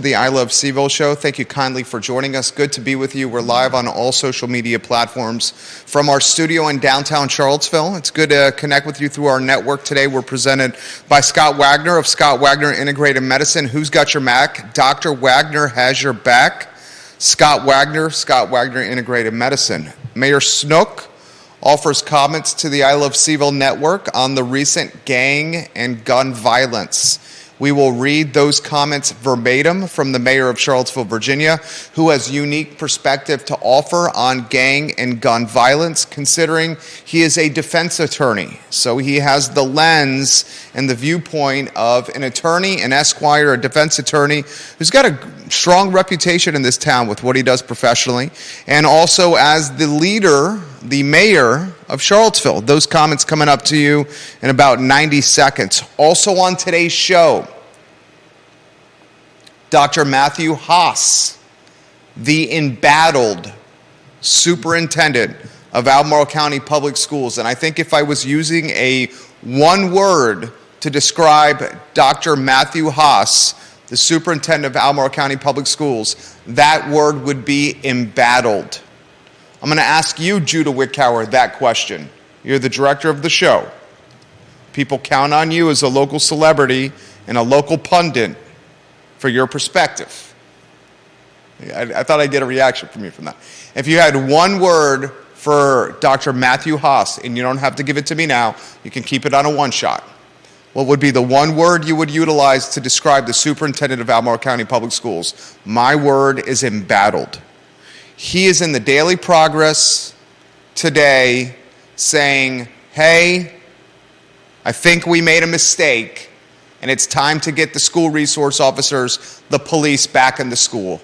the I Love CVille Show. Thank you kindly for joining us. Good to be with you. We're live on all social media platforms from our studio in downtown Charlottesville. It's good to connect with you through our network today. We're presented by Scott Wagner of Scott Wagner Integrated Medicine. Who's got your back? Dr. Wagner has your back. Scott Wagner Integrated Medicine. Mayor Snook offers comments to the I Love CVille Network on the recent gang and gun violence. We will read those comments verbatim from the mayor of Charlottesville, Virginia, who has unique perspective to offer on gang and gun violence, considering he is a defense attorney. So he has the lens and the viewpoint of an attorney, an esquire, a defense attorney, who's got a strong reputation in this town with what he does professionally, and also as the leader, the mayor of Charlottesville. Those comments coming up to you in about 90 seconds. Also on today's show, Dr. Matthew Haas, the embattled superintendent of Albemarle County Public Schools. And I think if I was using a one word to describe Dr. Matthew Haas, the superintendent of Albemarle County Public Schools, that word would be embattled. I'm going to ask you, Judy Wickower, that question. You're the director of the show. People count on you as a local celebrity and a local pundit for your perspective. I thought I'd get a reaction from you from that. If you had one word for Dr. Matthew Haas, and you don't have to give it to me now, you can keep it on a one-shot. What would be the one word you would utilize to describe the superintendent of Albemarle County Public Schools? My word is embattled. He is in the Daily Progress today saying, hey, I think we made a mistake, and it's time to get the school resource officers, the police, back in the school.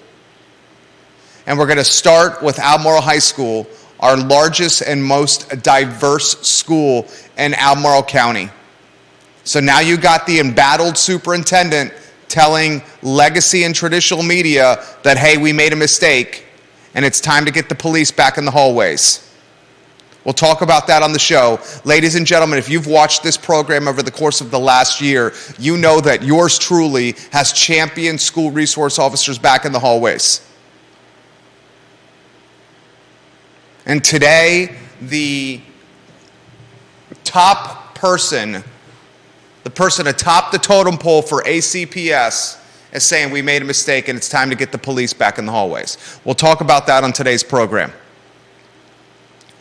And we're going to start with Albemarle High School, our largest and most diverse school in Albemarle County. So now you got the embattled superintendent telling legacy and traditional media that, hey, we made a mistake, and it's time to get the police back in the hallways. We'll talk about that on the show. Ladies and gentlemen, if you've watched this program over the course of the last year, you know that yours truly has championed school resource officers back in the hallways. And today, the top person, the person atop the totem pole for ACPS, is saying we made a mistake and it's time to get the police back in the hallways. We'll talk about that on today's program.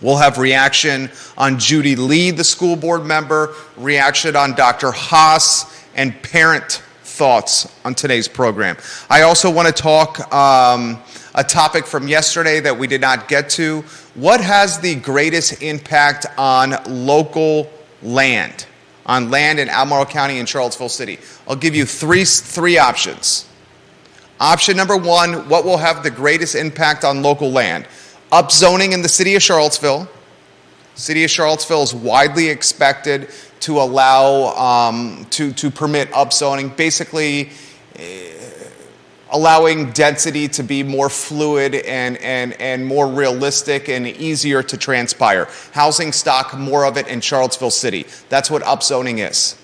We'll have reaction on Judy Lee, the school board member, reaction on Dr. Haas, and parent thoughts on today's program. I also want to talk a topic from yesterday that we did not get to. What has the greatest impact on local land? On land in Albemarle County and Charlottesville City. I'll give you three options. Option number one, what will have the greatest impact on local land? Upzoning in the city of Charlottesville. City of Charlottesville is widely expected to allow, to permit upzoning, basically allowing density to be more fluid and more realistic and easier to transpire. Housing stock, more of it in Charlottesville City. That's what upzoning is.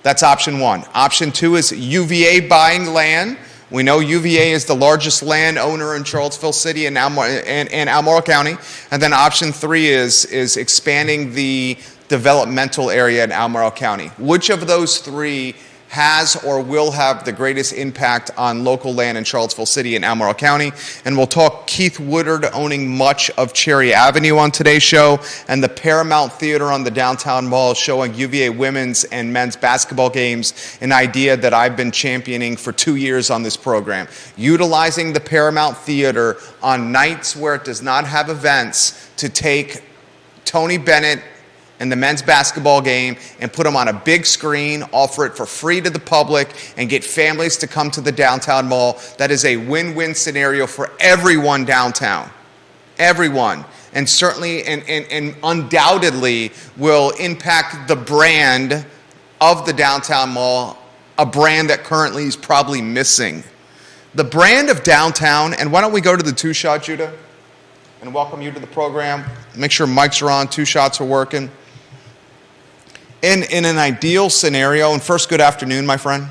That's option one. Option two is UVA buying land. We know UVA is the largest landowner in Charlottesville City and Albemarle County. And then option three is expanding the developmental area in Albemarle County. Which of those three has or will have the greatest impact on local land in Charlottesville City and Albemarle County? And we'll talk Keith Woodard owning much of Cherry Avenue on today's show, and the Paramount Theater on the downtown mall showing UVA women's and men's basketball games, an idea that I've been championing for 2 years on this program. Utilizing the Paramount Theater on nights where it does not have events to take Tony Bennett and the men's basketball game and put them on a big screen, offer it for free to the public, and get families to come to the downtown mall. That is a win-win scenario for everyone downtown. Everyone. And certainly and undoubtedly will impact the brand of the downtown mall, a brand that currently is probably missing. The brand of downtown, and why don't we go to the two-shot, Judah, and welcome you to the program. Make sure mics are on, two shots are working. In an ideal scenario, and first, good afternoon, my friend.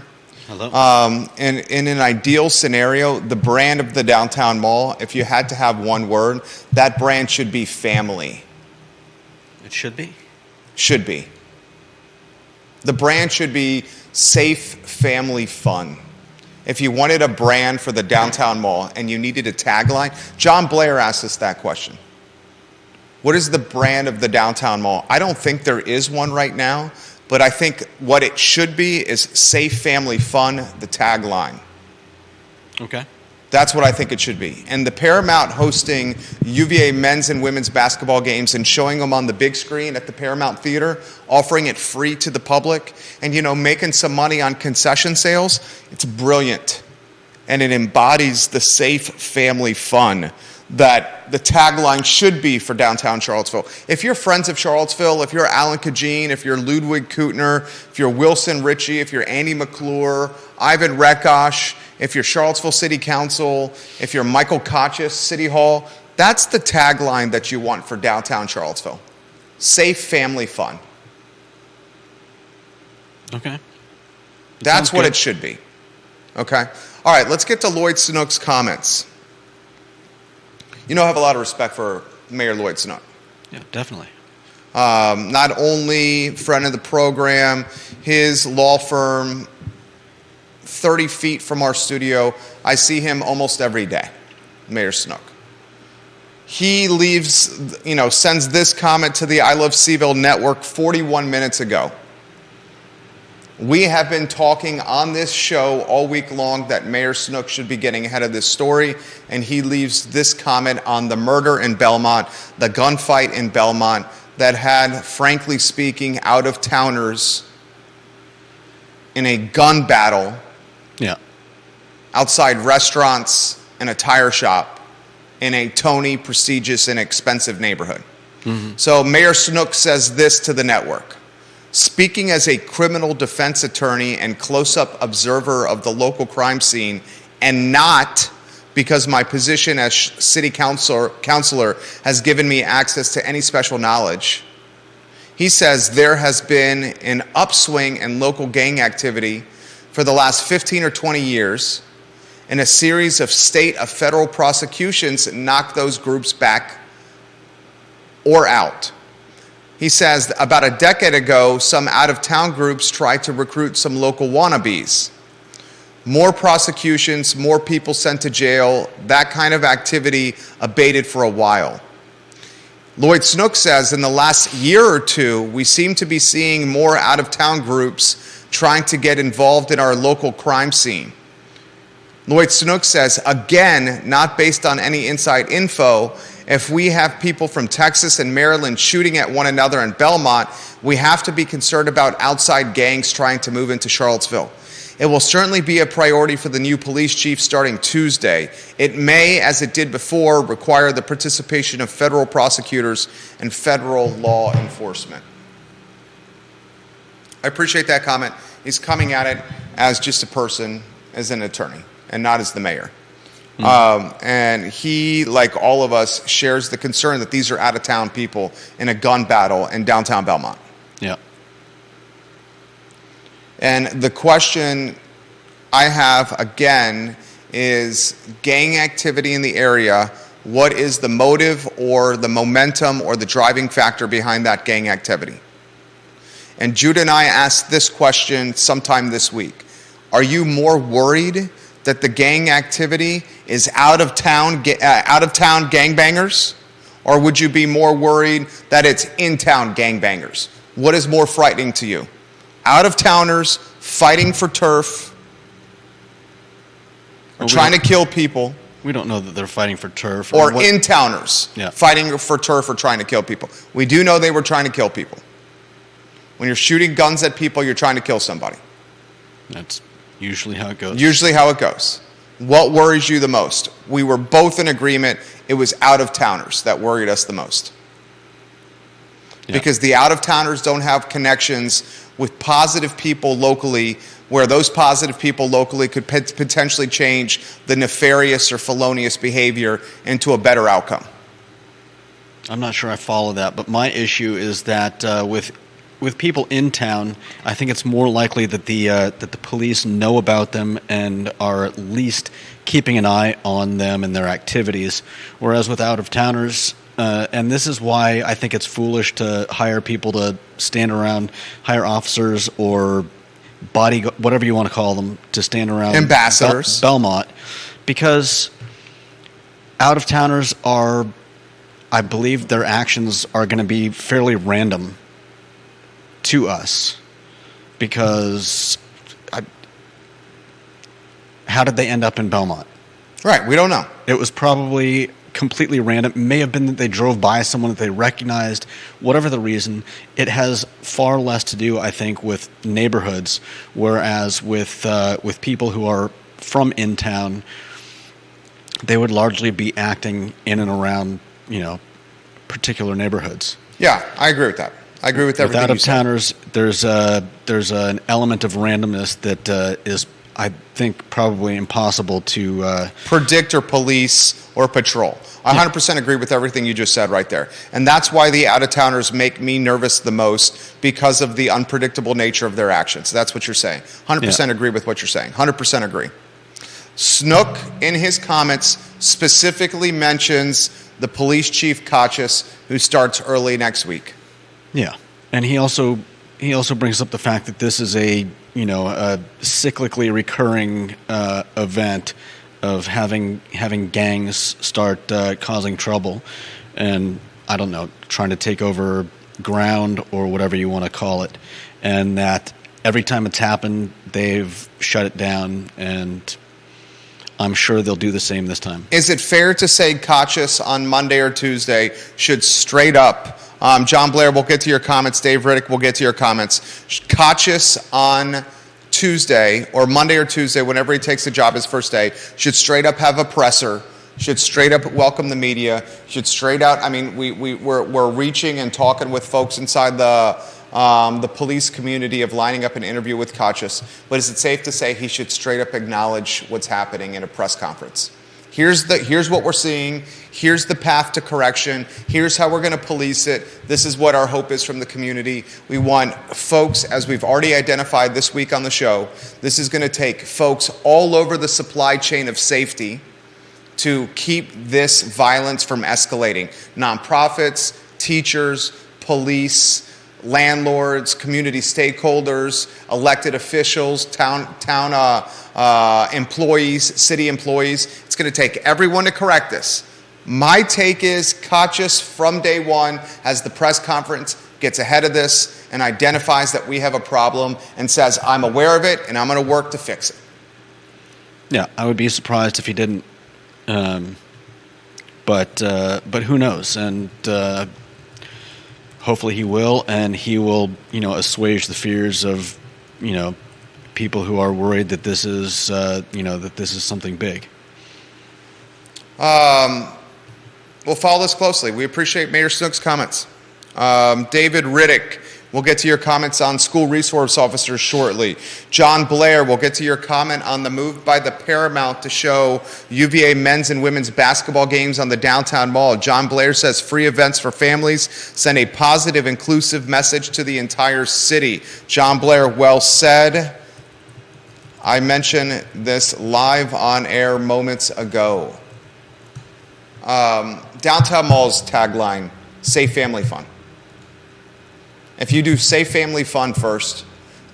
Hello. And in an ideal scenario, the brand of the downtown mall, if you had to have one word, that brand should be family. It should be? Should be. The brand should be safe, family, fun. If you wanted a brand for the downtown mall and you needed a tagline, John Blair asked us that question. What is the brand of the downtown mall? I don't think there is one right now, but I think what it should be is safe, family, fun, the tagline. Okay. That's what I think it should be. And the Paramount hosting UVA men's and women's basketball games and showing them on the big screen at the Paramount Theater, offering it free to the public, and, making some money on concession sales, it's brilliant. And it embodies the safe family fun that the tagline should be for downtown Charlottesville. If you're friends of Charlottesville, if you're Alan Kajin, if you're Ludwig Kutner, if you're Wilson Ritchie, if you're Andy McClure, Ivan Rekosh, if you're Charlottesville City Council, if you're Michael Kochis, City Hall, that's the tagline that you want for downtown Charlottesville. Safe family fun. Okay. That's what it should be. Okay? All right, let's get to Lloyd Snook's comments. I have a lot of respect for Mayor Lloyd Snook. Yeah, definitely. Not only friend of the program, his law firm, 30 feet from our studio, I see him almost every day, Mayor Snook. He sends this comment to the I Love CVille Network 41 minutes ago. We have been talking on this show all week long that Mayor Snook should be getting ahead of this story, and he leaves this comment on the murder in Belmont, the gunfight in Belmont that had, frankly speaking, out-of-towners in a gun battle outside restaurants and a tire shop in a Tony, prestigious, and expensive neighborhood. Mm-hmm. So Mayor Snook says this to the network. Speaking as a criminal defense attorney and close-up observer of the local crime scene, and not because my position as city councilor has given me access to any special knowledge, he says there has been an upswing in local gang activity for the last 15 or 20 years, and a series of state or federal prosecutions knocked those groups back or out. He says about a decade ago, some out-of-town groups tried to recruit some local wannabes. More prosecutions, more people sent to jail. That kind of activity abated for a while. Lloyd Snook says in the last year or two, we seem to be seeing more out-of-town groups trying to get involved in our local crime scene. Lloyd Snook says, again, not based on any inside info, if we have people from Texas and Maryland shooting at one another in Belmont, we have to be concerned about outside gangs trying to move into Charlottesville. It will certainly be a priority for the new police chief starting Tuesday. It may, as it did before, require the participation of federal prosecutors and federal law enforcement. I appreciate that comment. He's coming at it as just a person, as an attorney, and not as the mayor. And he, like all of us, shares the concern that these are out-of-town people in a gun battle in downtown Belmont. Yeah. And the question I have, again, is gang activity in the area. What is the motive or the momentum or the driving factor behind that gang activity? And Judy and I asked this question sometime this week. Are you more worried that the gang activity is out-of-town gangbangers? Or would you be more worried that it's in-town gangbangers? What is more frightening to you? Out-of-towners fighting for turf, or trying to kill people? We don't know that they're fighting for turf. Or in-towners fighting for turf or trying to kill people. We do know they were trying to kill people. When you're shooting guns at people, you're trying to kill somebody. That's usually how it goes. Usually how it goes. What worries you the most? We were both in agreement it was out-of-towners that worried us the most. Yeah. Because the out-of-towners don't have connections with positive people locally, where those positive people locally could potentially change the nefarious or felonious behavior into a better outcome. I'm not sure I follow that, but my issue is that with with people in town, I think it's more likely that the police know about them and are at least keeping an eye on them and their activities. Whereas with out-of-towners, and this is why I think it's foolish to hire people to stand around, hire officers or whatever you want to call them, to stand around ambassadors, Belmont, because out-of-towners are, I believe their actions are going to be fairly random to us, because how did they end up in Belmont? Right, we don't know. It was probably completely random. It may have been that they drove by someone that they recognized. Whatever the reason, it has far less to do, I think, with neighborhoods, whereas with people who are from in town, they would largely be acting in and around, particular neighborhoods. Yeah, I agree with that. I agree with everything you said. Out-of-towners, there's an element of randomness that is, I think, probably impossible to predict or police or patrol. I 100% agree with everything you just said right there. And that's why the out-of-towners make me nervous the most, because of the unpredictable nature of their actions. That's what you're saying. 100% agree with what you're saying. 100% agree. Snook, in his comments, specifically mentions the police chief, Kachis, who starts early next week. Yeah. And he also brings up the fact that this is a cyclically recurring event of having gangs start causing trouble, and I don't know, trying to take over ground or whatever you want to call it, and that every time it's happened, they've shut it down, and I'm sure they'll do the same this time. Is it fair to say Kachis on Monday or Tuesday should straight up, John Blair, we'll get to your comments, Dave Riddick, we'll get to your comments, Kachis on Tuesday or Monday or Tuesday, whenever he takes the job his first day, should straight up have a presser, should straight up welcome the media, should straight out, I mean, we're reaching and talking with folks inside the police community of lining up an interview with Kachis, but is it safe to say he should straight up acknowledge what's happening in a press conference? Here's what we're seeing. Here's the path to correction. Here's how we're going to police it. This is what our hope is from the community. We want folks, as we've already identified this week on the show, this is going to take folks all over the supply chain of safety to keep this violence from escalating. Nonprofits, teachers, police, landlords, community stakeholders, elected officials, town employees, city employees. It's going to take everyone to correct this. My take is Kachis from day one has the press conference, gets ahead of this, and identifies that we have a problem and says, I'm aware of it and I'm going to work to fix it. Yeah, I would be surprised if he didn't. But who knows? And hopefully he will, and he will, assuage the fears of, people who are worried that this is, that this is something big. We'll follow this closely. We appreciate Mayor Snook's comments. David Riddick, we'll get to your comments on school resource officers shortly. John Blair, we'll get to your comment on the move by the Paramount to show UVA men's and women's basketball games on the downtown mall. John Blair says free events for families send a positive, inclusive message to the entire city. John Blair, well said. I mentioned this live on air moments ago. Downtown Mall's tagline, safe family fun. If you do safe family fun first,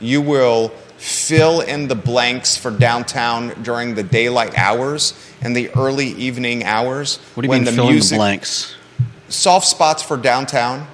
you will fill in the blanks for downtown during the daylight hours and the early evening hours. What do you mean fill in the blanks? Soft spots for downtown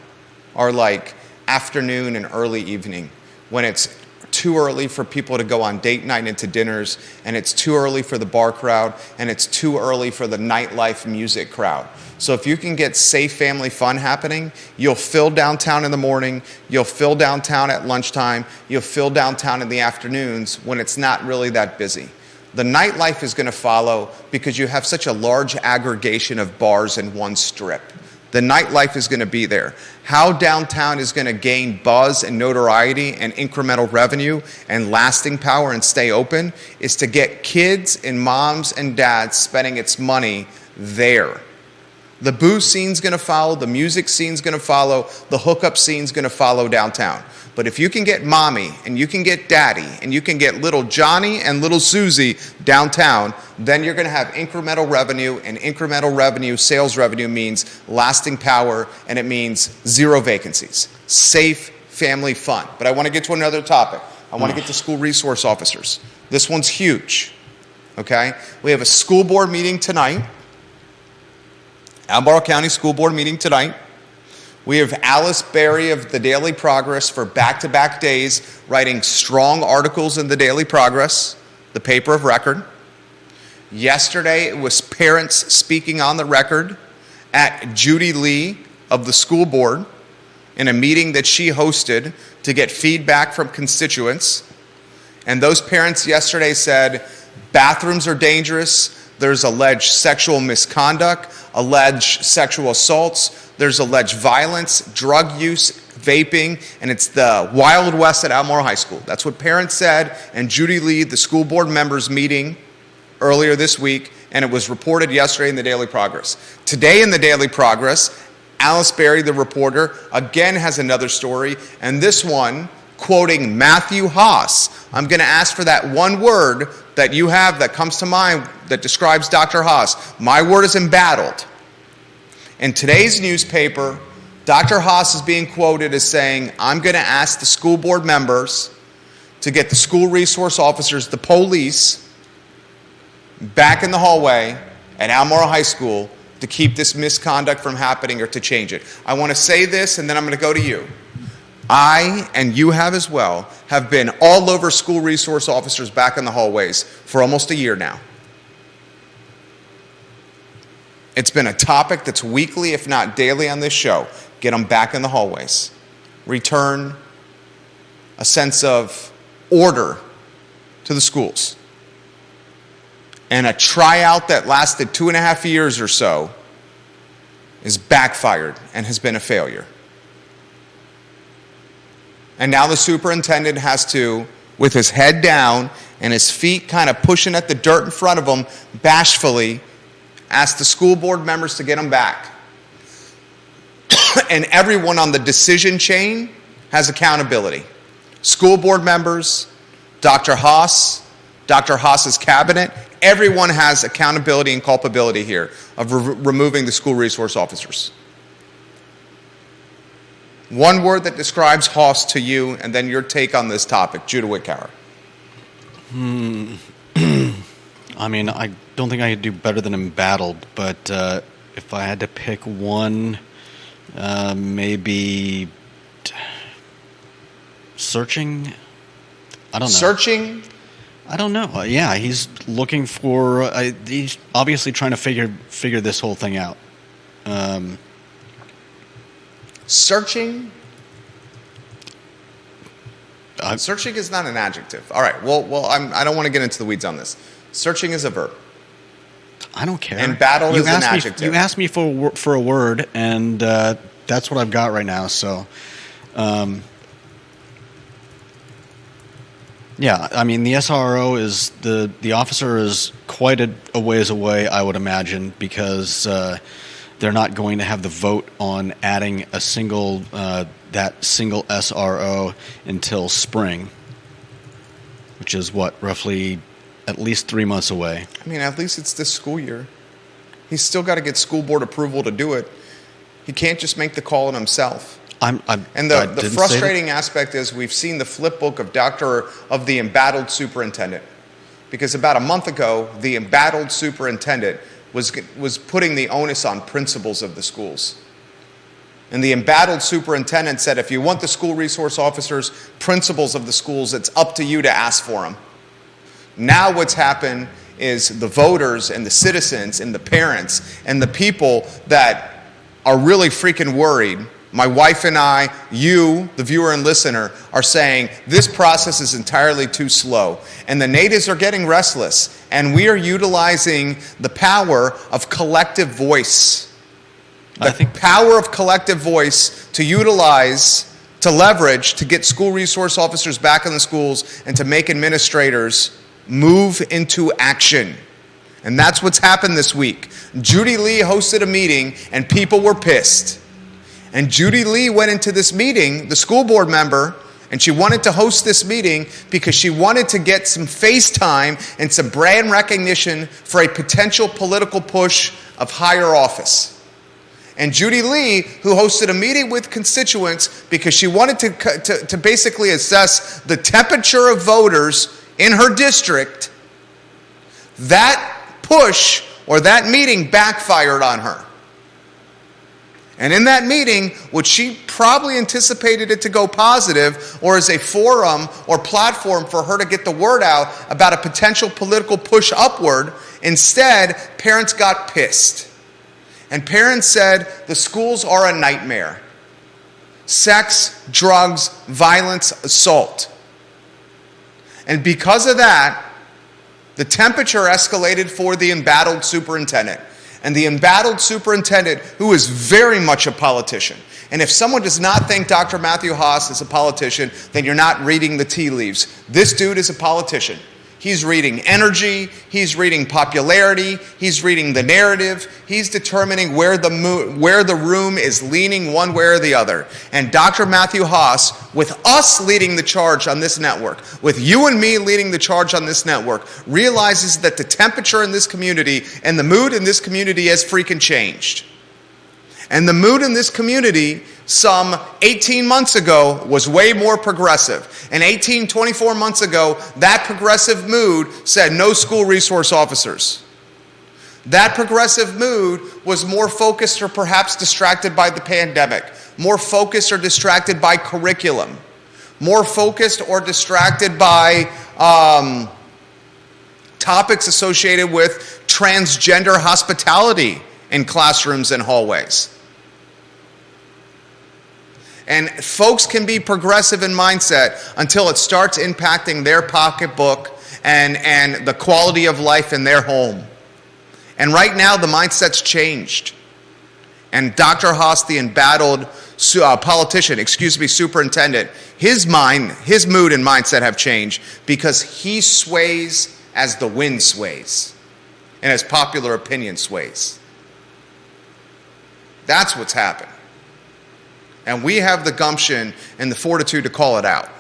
are like afternoon and early evening, when it's too early for people to go on date night into dinners, and it's too early for the bar crowd, and it's too early for the nightlife music crowd. So if you can get safe family fun happening, you'll fill downtown in the morning, you'll fill downtown at lunchtime, you'll fill downtown in the afternoons when it's not really that busy. The nightlife is going to follow because you have such a large aggregation of bars in one strip. The nightlife is going to be there. How downtown is going to gain buzz and notoriety and incremental revenue and lasting power and stay open is to get kids and moms and dads spending its money there. The booze scene's going to follow, the music scene's going to follow, the hookup scene's going to follow downtown. But if you can get mommy and you can get daddy and you can get little Johnny and little Susie downtown, then you're going to have incremental revenue, and incremental revenue, sales revenue, means lasting power, and it means zero vacancies. Safe family fun. But I want to get to another topic. I want to get to school resource officers. This one's huge. Okay? We have a school board meeting tonight. Albemarle County School Board meeting tonight. We have Alice Berry of the Daily Progress for back-to-back days writing strong articles in the Daily Progress, the paper of record. Yesterday, it was parents speaking on the record at Judy Lee of the school board in a meeting that she hosted to get feedback from constituents. And those parents yesterday said, bathrooms are dangerous, there's alleged sexual misconduct, alleged sexual assaults, there's alleged violence, drug use, vaping, and it's the Wild West at Albemarle High School. That's what parents said, and Judy Lee, the school board members meeting earlier this week, and it was reported yesterday in the Daily Progress. Today in the Daily Progress, Alice Berry, the reporter, again has another story, and this one, quoting Matthew Haas. I'm going to ask for that one word that you have that comes to mind that describes Dr. Haas. My word is embattled. In today's newspaper, Dr. Haas is being quoted as saying, I'm going to ask the school board members to get the school resource officers, the police, back in the hallway at Albemarle High School to keep this misconduct from happening or to change it. I want to say this, and then I'm going to go to you. I, and you have as well, have been all over school resource officers back in the hallways for almost a year now. It's been a topic that's weekly, if not daily, on this show. Get them back in the hallways. Return a sense of order to the schools. And a tryout that lasted 2.5 years or so is backfired and has been a failure. And now the superintendent has to, with his head down and his feet kind of pushing at the dirt in front of him, bashfully ask the school board members to get them back. And everyone on the decision chain has accountability. School board members, Dr. Haas, Dr. Haas's cabinet, everyone has accountability and culpability here of removing the school resource officers. One word that describes Haas to you, and then your take on this topic, Judah Whitcower. I mean, I don't think I could do better than embattled, but if I had to pick one, maybe searching. I don't know. Searching? I don't know. Yeah, he's looking for. He's obviously trying to figure this whole thing out. Searching? Searching is not an adjective. All right. Well, I don't want to get into the weeds on this. Searching is a verb. I don't care. And battle is an adjective. You asked me for a word, and that's what I've got right now. So, yeah. I mean, the SRO is the officer is quite a ways away, I would imagine, because they're not going to have the vote on adding a single that single SRO until spring, which is roughly at least 3 months away. I mean, at least it's this school year. He's still got to get school board approval to do it. He can't just make the call on himself. And the frustrating aspect is we've seen the flip book of the embattled superintendent. Because about a month ago, the embattled superintendent was putting the onus on principals of the schools. And the embattled superintendent said, if you want the school resource officers, principals of the schools, it's up to you to ask for them. Now what's happened is the voters and the citizens and the parents and the people that are really freaking worried, my wife and I, you, the viewer and listener, are saying this process is entirely too slow. And the natives are getting restless. And we are utilizing the power of collective voice. The power of collective voice to utilize, to leverage, to get school resource officers back in the schools and to make administrators move into action. And that's what's happened this week. Judy Lee hosted a meeting and people were pissed. And Judy Lee went into this meeting, the school board member, And she wanted to host this meeting because she wanted to get some FaceTime and some brand recognition for a potential political push of higher office. And Judy Lee, who hosted a meeting with constituents because she wanted to basically assess the temperature of voters in her district, that push or that meeting backfired on her. And in that meeting, which she probably anticipated it to go positive or as a forum or platform for her to get the word out about a potential political push upward, instead, parents got pissed. And parents said the schools are a nightmare. Sex, drugs, violence, assault. And because of that, the temperature escalated for the embattled superintendent. And the embattled superintendent, who is very much a politician. And if someone does not think Dr. Matthew Haas is a politician, then you're not reading the tea leaves. This dude is a politician. He's reading energy, he's reading popularity, he's reading the narrative, he's determining where the room is leaning one way or the other. And Dr. Matthew Haas, with us leading the charge on this network, with you and me leading the charge on this network, realizes that the temperature in this community and the mood in this community has freaking changed. And the mood in this community some 18 months ago was way more progressive. And 24 months ago, that progressive mood said no school resource officers. That progressive mood was more focused or perhaps distracted by the pandemic, more focused or distracted by curriculum, more focused or distracted by topics associated with transgender hospitality in classrooms and hallways. And folks can be progressive in mindset until it starts impacting their pocketbook and the quality of life in their home. And right now, the mindset's changed. And Dr. Haas, the embattled superintendent, his mood and mindset have changed because he sways as the wind sways and as popular opinion sways. That's what's happened. And we have the gumption and the fortitude to call it out.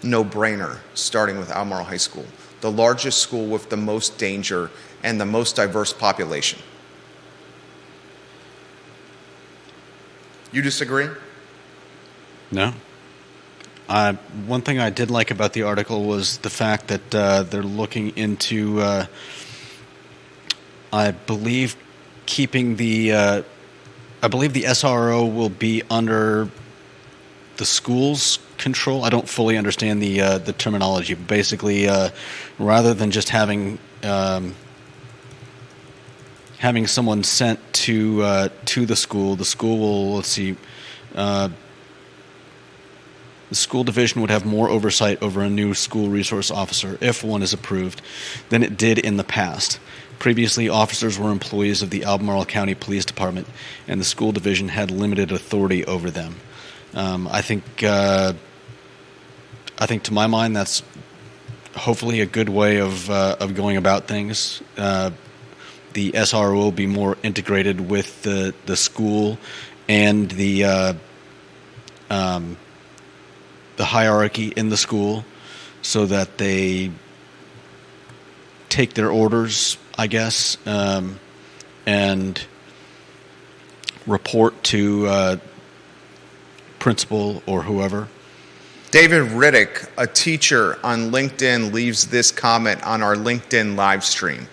No-brainer, starting with Albemarle High School, the largest school with the most danger and the most diverse population. You disagree? No. One thing I did like about the article was the fact that they're looking into, I believe the SRO will be under the school's control. I don't fully understand the terminology, but basically, rather than just having someone sent to the school will, the school division would have more oversight over a new school resource officer, if one is approved, than it did in the past. Previously, officers were employees of the Albemarle County Police Department, and the school division had limited authority over them. I think to my mind, that's hopefully a good way of going about things. The SRO will be more integrated with the school and the hierarchy in the school so that they take their orders, I guess, and report to principal or whoever. David Riddick, a teacher on LinkedIn, leaves this comment on our LinkedIn live stream.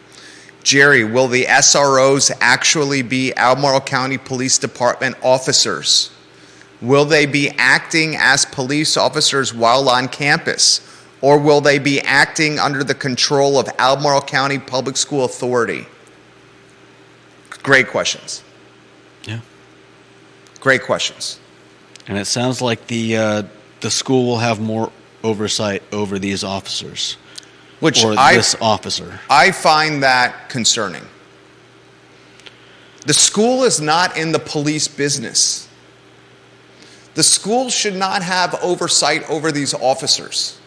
Jerry, will the SROs actually be Albemarle County Police Department officers? Will they be acting as police officers while on campus? Or will they be acting under the control of Albemarle County Public School Authority? Great questions. Yeah. Great questions. And it sounds like the school will have more oversight over these officers. This officer. I find that concerning. The school is not in the police business. The school should not have oversight over these officers.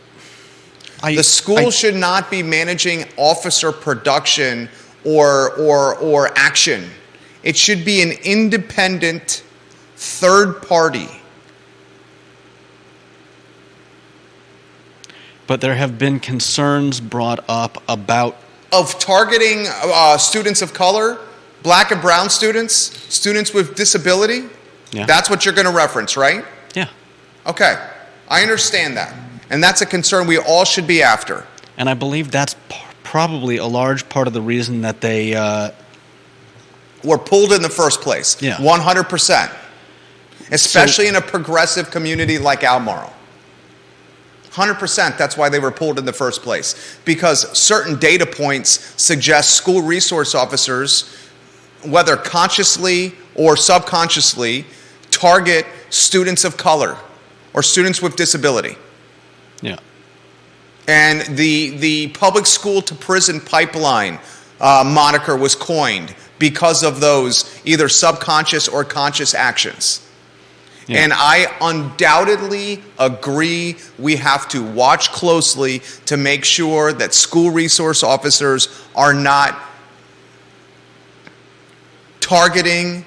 The school should not be managing officer production or action. It should be an independent third party. But there have been concerns brought up about Of targeting students of color, black and brown students, students with disability. Yeah. That's what you're going to reference, right? yeah. Okay, I understand that. And that's a concern we all should be after. And I believe that's probably a large part of the reason that they Were pulled in the first place. Yeah. 100%. Especially in a progressive community like Albemarle. 100%, that's why they were pulled in the first place. Because certain data points suggest school resource officers, whether consciously or subconsciously, target students of color or students with disability. yeah. And the public school to prison pipeline moniker was coined because of those either subconscious or conscious actions. Yeah. And I undoubtedly agree we have to watch closely to make sure that school resource officers are not targeting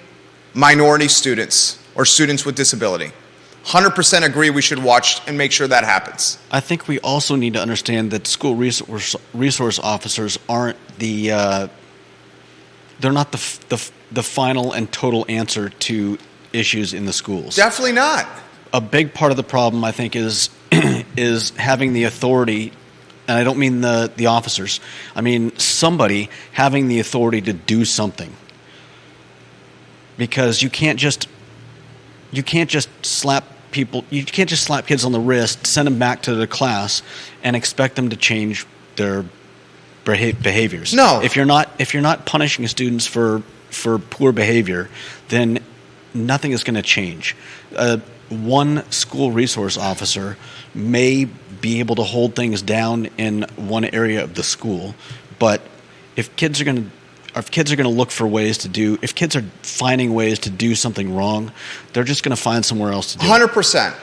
minority students or students with disability. 100% agree we should watch and make sure that happens. I think we also need to understand that school resource officers aren't they're not the final and total answer to issues in the schools. Definitely not. A big part of the problem, I think, is is having the authority, and I don't mean the officers. I mean somebody having the authority to do something. Because you can't just slap people. You can't just slap kids on the wrist, send them back to the class, and expect them to change their behaviors. No. If you're not punishing students for poor behavior, then nothing is going to change. One school resource officer may be able to hold things down in one area of the school, but if kids are going to look for ways to do, if kids are finding ways to do something wrong, they're just going to find somewhere else to do it. 100%.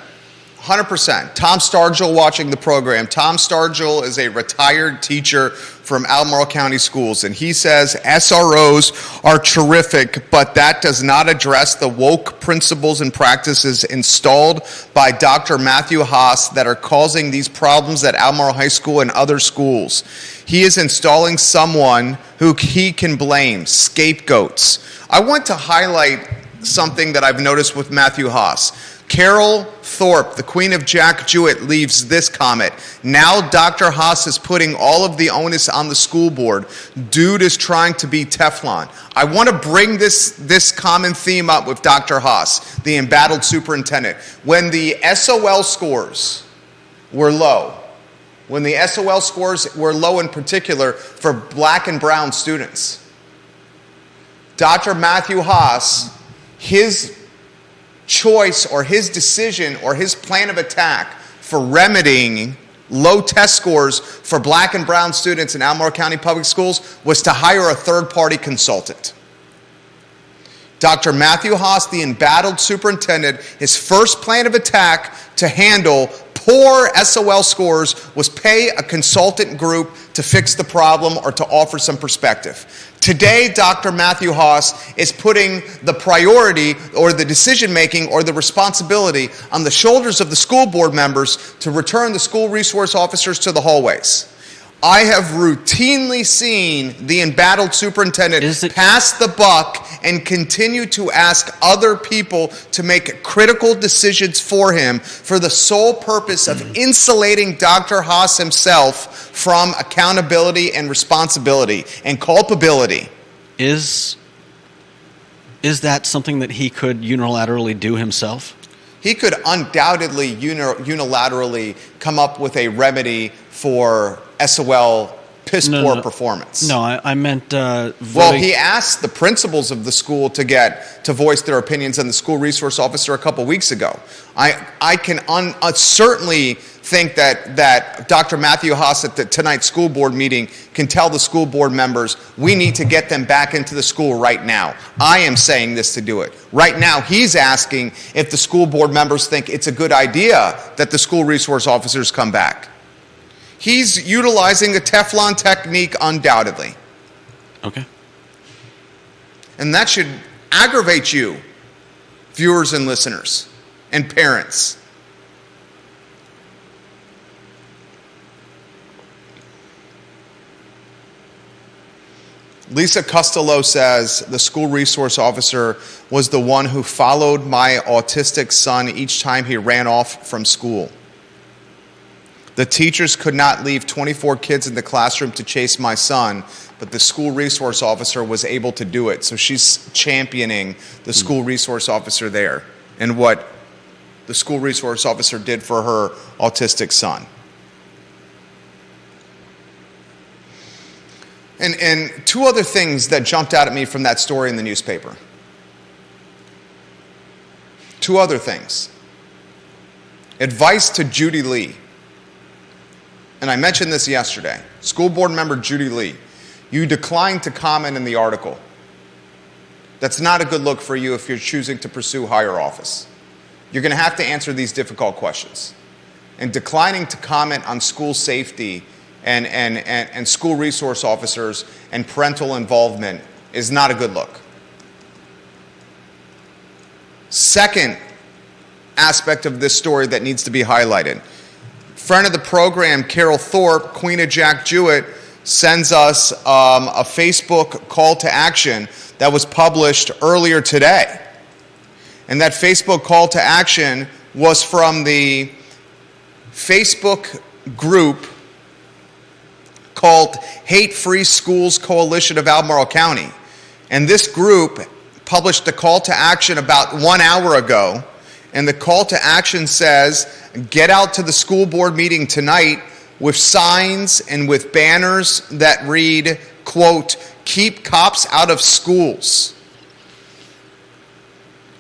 100%. Tom Stargill watching the program. Tom Stargill is a retired teacher from Albemarle County Schools, and he says SROs are terrific, but that does not address the woke principles and practices installed by Dr. Matthew Haas that are causing these problems at Albemarle High School and other schools. He is installing someone who he can blame, scapegoats. I want to highlight something that I've noticed with Matthew Haas. Carol Thorpe, the Queen of Jack Jewett, leaves this comment. Now Dr. Haas is putting all of the onus on the school board. Dude is trying to be Teflon. I want to bring this common theme up with Dr. Haas, the embattled superintendent. When the SOL scores were low, in particular for black and brown students, Dr. Matthew Haas, his choice or his decision or his plan of attack for remedying low test scores for black and brown students in Albemarle County Public Schools was to hire a third-party consultant. Dr. Matthew Haas, the embattled superintendent, his first plan of attack to handle poor SOL scores was pay a consultant group to fix the problem or to offer some perspective. Today, Dr. Matthew Haas is putting the priority or the decision-making or the responsibility on the shoulders of the school board members to return the school resource officers to the hallways. I have routinely seen the embattled superintendent pass the buck and continue to ask other people to make critical decisions for him for the sole purpose of insulating Dr. Haas himself from accountability and responsibility and culpability. Is that something that he could unilaterally do himself? He could undoubtedly unilaterally come up with a remedy for SOL piss-poor performance. No, I meant well, he asked the principals of the school to voice their opinions and the school resource officer a couple weeks ago. I can certainly think that Dr. Matthew Haas at tonight's school board meeting can tell the school board members, we need to get them back into the school right now. I am saying this to do it. Right now, he's asking if the school board members think it's a good idea that the school resource officers come back. He's utilizing a Teflon technique undoubtedly. Okay. And that should aggravate you, viewers and listeners, and parents. Lisa Costello says the school resource officer was the one who followed my autistic son each time he ran off from school. The teachers could not leave 24 kids in the classroom to chase my son, but the school resource officer was able to do it. So she's championing the school resource officer there and what the school resource officer did for her autistic son. And two other things that jumped out at me from that story in the newspaper. Two other things. Advice to Judy Lee. And I mentioned this yesterday. School board member Judy Lee, you declined to comment in the article. That's not a good look for you if you're choosing to pursue higher office. You're going to have to answer these difficult questions. And declining to comment on school safety and school resource officers and parental involvement is not a good look. Second aspect of this story that needs to be highlighted. Friend of the program, Carol Thorpe, Queen of Jack Jewett, sends us a Facebook call to action that was published earlier today. And that Facebook call to action was from the Facebook group called Hate Free Schools Coalition of Albemarle County. And this group published a call to action about 1 hour ago. And the call to action says, get out to the school board meeting tonight with signs and with banners that read, quote, keep cops out of schools.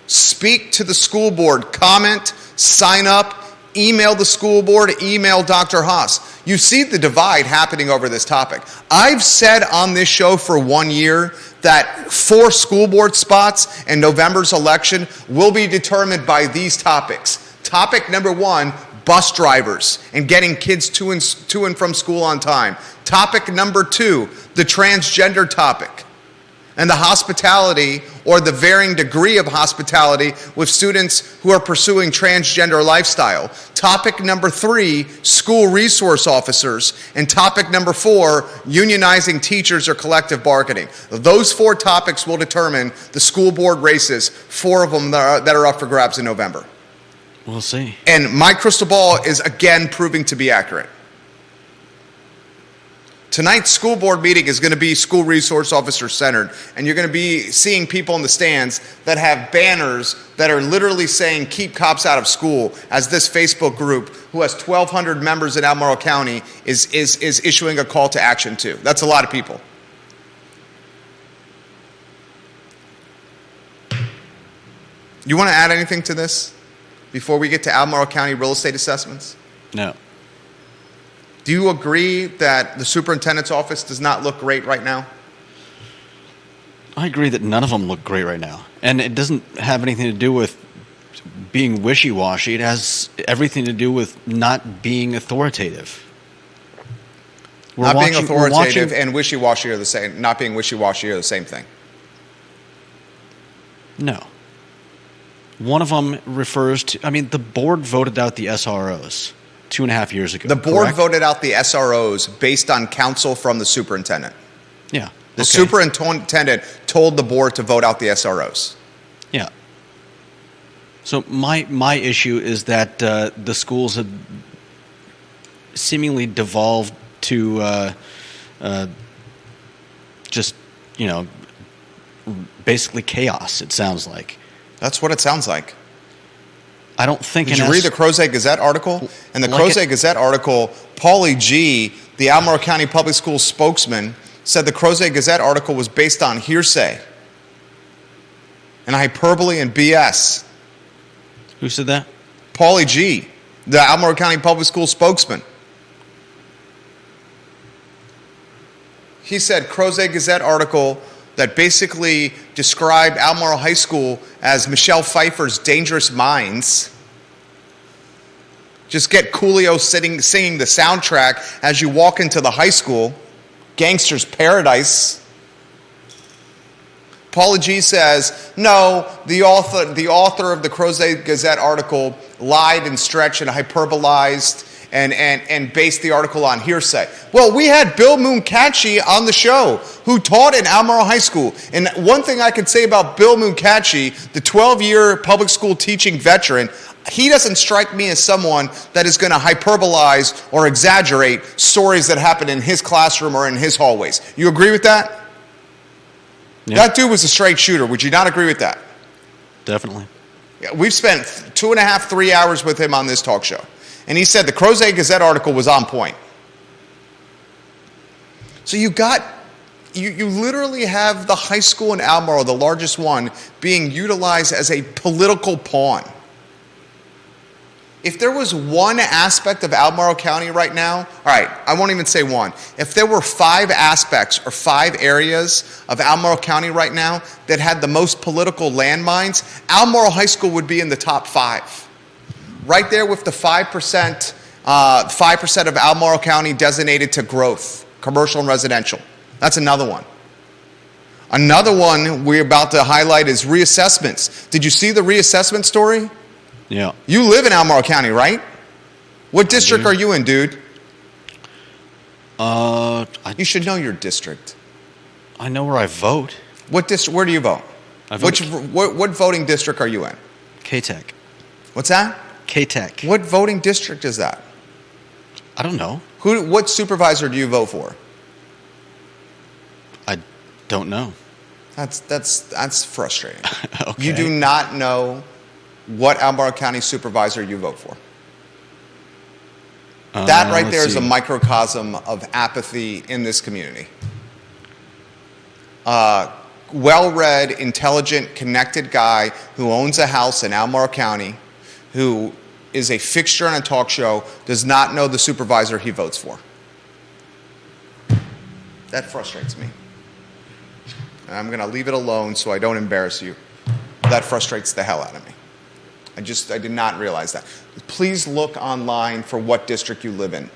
Speak to the school board, comment, sign up, email the school board, email Dr. Haas. You see the divide happening over this topic. I've said on this show for 1 year that 4 school board spots in November's election will be determined by these topics. Topic number 1, bus drivers and getting kids to and from school on time. Topic number 2, the transgender topic and the hospitality or the varying degree of hospitality with students who are pursuing transgender lifestyle. Topic number 3, school resource officers. And topic number 4, unionizing teachers or collective bargaining. Those 4 topics will determine the school board races, 4 of them that are up for grabs in November. We'll see. And my crystal ball is again proving to be accurate. Tonight's school board meeting is going to be school resource officer centered, and you're going to be seeing people in the stands that have banners that are literally saying keep cops out of school, as this Facebook group who has 1,200 members in Albemarle County is issuing a call to action to. That's a lot of people. You want to add anything to this before we get to Albemarle County real estate assessments? No. Do you agree that the superintendent's office does not look great right now? I agree that none of them look great right now. And it doesn't have anything to do with being wishy-washy. It has everything to do with not being authoritative. Being authoritative and wishy-washy are the same. Not being wishy-washy are the same thing. No. One of them refers to, the board voted out the SROs 2.5 years ago. The board correct? voted out the SROs based on counsel from the superintendent. Yeah. The superintendent told the board to vote out the SROs. Yeah. So my issue is that the schools have seemingly devolved to just, basically chaos, it sounds like. That's what it sounds like. I don't think... Did you read the Crozet Gazette article? In the Crozet Gazette article, Paulie G., the Albemarle County Public Schools spokesman, said the Crozet Gazette article was based on hearsay and hyperbole and BS. Who said that? Paulie G., the Albemarle County Public Schools spokesman. He said Crozet Gazette article that basically described Albemarle High School as Michelle Pfeiffer's Dangerous Minds. Just get Coolio singing the soundtrack as you walk into the high school. Gangster's Paradise. Paula G says, no, the author of the Crozet Gazette article lied and stretched and hyperbolized and based the article on hearsay. Well, we had Bill Mooncachi on the show, who taught in Albemarle High School. And one thing I can say about Bill Mooncachi, the 12-year public school teaching veteran, he doesn't strike me as someone that is going to hyperbolize or exaggerate stories that happen in his classroom or in his hallways. You agree with that? Yeah. That dude was a straight shooter. Would you not agree with that? Definitely. Yeah, we've spent 2.5, 3 hours with him on this talk show. And he said the Crozet Gazette article was on point. So you literally have the high school in Albemarle, the largest one, being utilized as a political pawn. If there was one aspect of Albemarle County right now, all right, I won't even say one. If there were 5 aspects or 5 areas of Albemarle County right now that had the most political landmines, Albemarle High School would be in the top 5. Right there with the 5% of Albemarle County designated to growth, commercial and residential. That's another one. Another one we're about to highlight is reassessments. Did you see the reassessment story? Yeah. You live in Albemarle County, right? What district are you in, dude? You should know your district. I know where I vote. What district? Where do you vote? I vote What voting district are you in? K-Tech. What's that? K-Tech. What voting district is that? I don't know. What supervisor do you vote for? I don't know. That's frustrating. Okay. You do not know what Albemarle County supervisor you vote for. That right there is a microcosm of apathy in this community. Well-read, intelligent, connected guy who owns a house in Albemarle County, who is a fixture on a talk show, does not know the supervisor he votes for. That frustrates me. And I'm going to leave it alone so I don't embarrass you. That frustrates the hell out of me. I did not realize that. Please look online for what district you live in.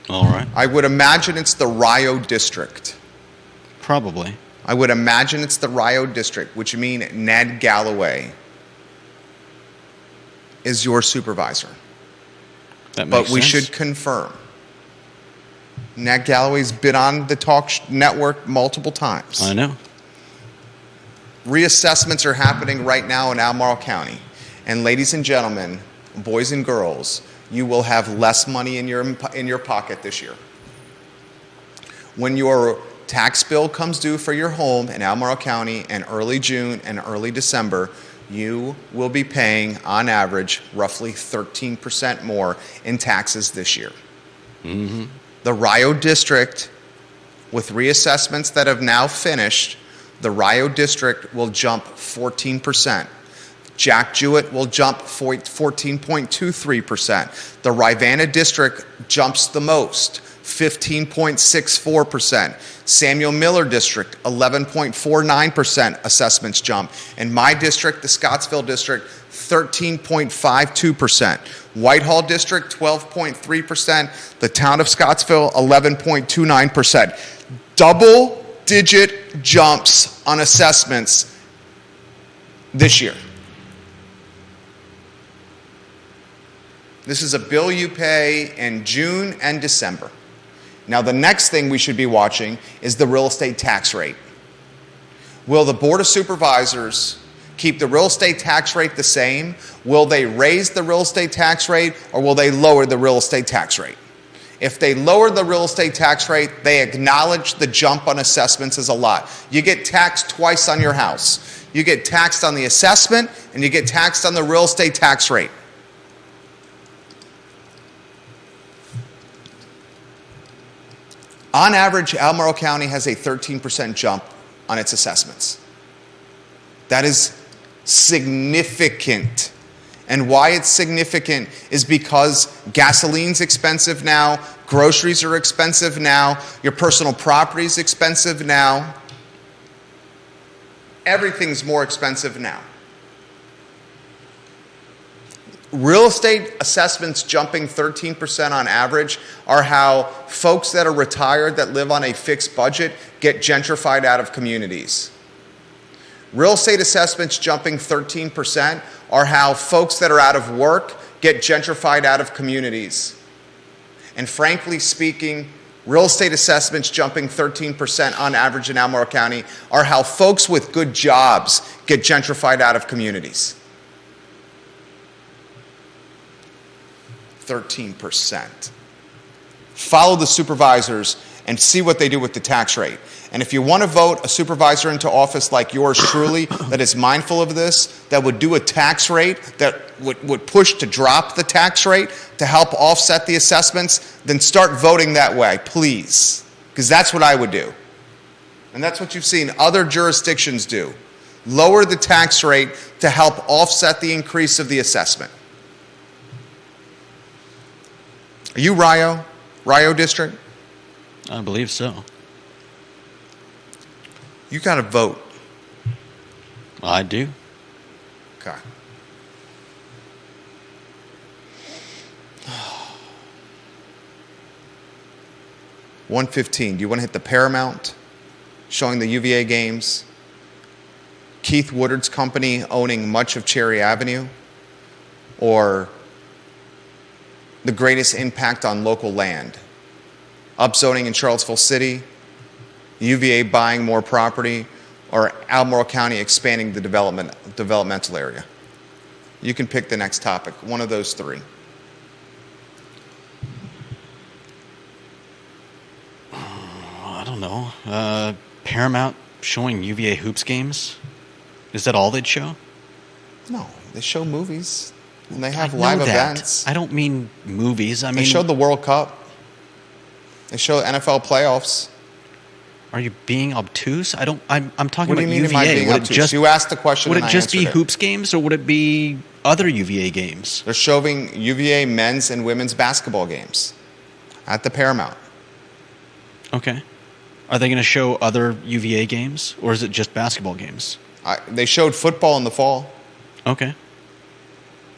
All right. I would imagine it's the Rio district. Probably. I would imagine it's the Rio district, which means Ned Galloway is your supervisor. That makes But we sense. should confirm. Ned Galloway's been on the talk network multiple times. I know. Reassessments are happening right now in Albemarle County. And ladies and gentlemen, boys and girls, you will have less money in your pocket this year. When your tax bill comes due for your home in Albemarle County in early June and early December, you will be paying, on average, roughly 13% more in taxes this year. Mm-hmm. The Rio District, with reassessments that have now finished, the Rio District will jump 14%. Jack Jewett will jump 14.23%. The Rivanna District jumps the most, 15.64%. Samuel Miller District, 11.49% assessments jump. And my district, the Scottsville District, 13.52%. Whitehall District, 12.3%. The town of Scottsville, 11.29%. Double-digit jumps on assessments this year. This is a bill you pay in June and December. Now, the next thing we should be watching is the real estate tax rate. Will the Board of Supervisors keep the real estate tax rate the same? Will they raise the real estate tax rate, or will they lower the real estate tax rate? If they lower the real estate tax rate, they acknowledge the jump on assessments is a lot. You get taxed twice on your house. You get taxed on the assessment, and you get taxed on the real estate tax rate. On average, Albemarle County has a 13% jump on its assessments. That is significant. And why it's significant is because gasoline's expensive now, groceries are expensive now, your personal property is expensive now. Everything's more expensive now. Real estate assessments jumping 13% on average are how folks that are retired that live on a fixed budget get gentrified out of communities. Real estate assessments jumping 13% are how folks that are out of work get gentrified out of communities. And frankly speaking, real estate assessments jumping 13% on average in Albemarle County are how folks with good jobs get gentrified out of communities. 13%. Follow the supervisors and see what they do with the tax rate. And if you want to vote a supervisor into office like yours truly, that is mindful of this, that would do a tax rate, that would push to drop the tax rate to help offset the assessments, then start voting that way, please. Because that's what I would do. And that's what you've seen other jurisdictions do. Lower the tax rate to help offset the increase of the assessment. Are you Rio District? I believe so. You got to vote. I do. Okay. $115. Do you want to hit the Paramount showing the UVA games? Keith Woodard's company owning much of Cherry Avenue? Or the greatest impact on local land? Upzoning in Charlottesville City? UVA buying more property, or Albemarle County expanding the developmental area? You can pick the next topic, one of those three. I don't know. Paramount showing UVA hoops games? Is that all they'd show? No, they show movies, and they have I live know that. events. I don't mean movies. I mean, They showed the World Cup. They show NFL playoffs. Are you being obtuse? I'm talking What do about you mean, UVA. am I being Would it obtuse? just, You asked the question would and it I just be answered it. hoops games, or would it be other UVA games? They're showing UVA men's and women's basketball games at the Paramount. Okay. Are they going to show other UVA games, or is it just basketball games? They showed football in the fall. Okay.